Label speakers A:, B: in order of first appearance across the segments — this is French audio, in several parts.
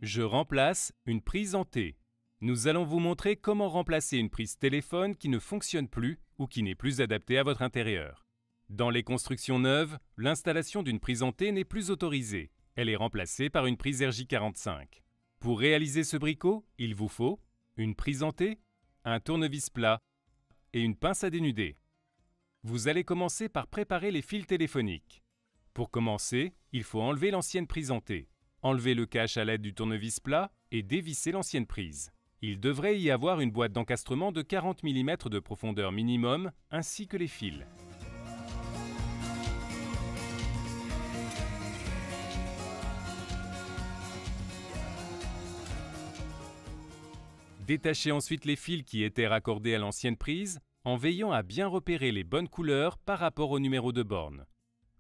A: Je remplace une prise en T. Nous allons vous montrer comment remplacer une prise téléphone qui ne fonctionne plus ou qui n'est plus adaptée à votre intérieur. Dans les constructions neuves, l'installation d'une prise en T n'est plus autorisée. Elle est remplacée par une prise RJ45. Pour réaliser ce bricot, il vous faut une prise en T, un tournevis plat et une pince à dénuder. Vous allez commencer par préparer les fils téléphoniques. Pour commencer, il faut enlever l'ancienne prise en T. Enlevez le cache à l'aide du tournevis plat et dévissez l'ancienne prise. Il devrait y avoir une boîte d'encastrement de 40 mm de profondeur minimum, ainsi que les fils. Détachez ensuite les fils qui étaient raccordés à l'ancienne prise, en veillant à bien repérer les bonnes couleurs par rapport au numéro de borne.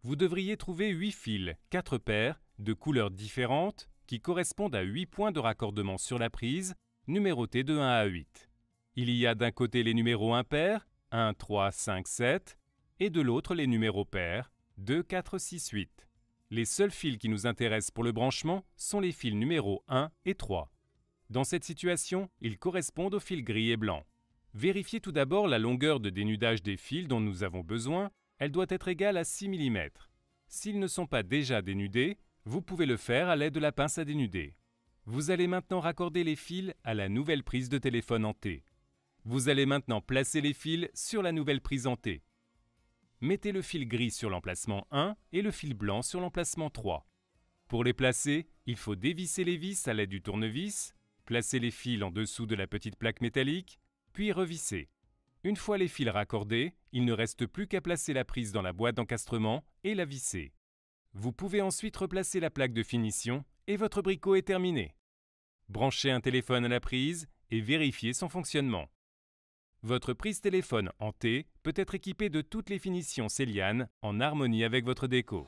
A: Vous devriez trouver 8 fils, 4 paires, de couleurs différentes, qui correspondent à 8 points de raccordement sur la prise, numérotés de 1 à 8. Il y a d'un côté les numéros impairs, 1, 3, 5, 7, et de l'autre les numéros pairs, 2, 4, 6, 8. Les seuls fils qui nous intéressent pour le branchement sont les fils numéros 1 et 3. Dans cette situation, ils correspondent aux fils gris et blancs. Vérifiez tout d'abord la longueur de dénudage des fils dont nous avons besoin. Elle doit être égale à 6 mm. S'ils ne sont pas déjà dénudés, vous pouvez le faire à l'aide de la pince à dénuder. Vous allez maintenant raccorder les fils à la nouvelle prise de téléphone en T. Vous allez maintenant placer les fils sur la nouvelle prise en T. Mettez le fil gris sur l'emplacement 1 et le fil blanc sur l'emplacement 3. Pour les placer, il faut dévisser les vis à l'aide du tournevis, placer les fils en dessous de la petite plaque métallique, puis revisser. Une fois les fils raccordés, il ne reste plus qu'à placer la prise dans la boîte d'encastrement et la visser. Vous pouvez ensuite replacer la plaque de finition et votre bricot est terminé. Branchez un téléphone à la prise et vérifiez son fonctionnement. Votre prise téléphone en T peut être équipée de toutes les finitions Celiane en harmonie avec votre déco.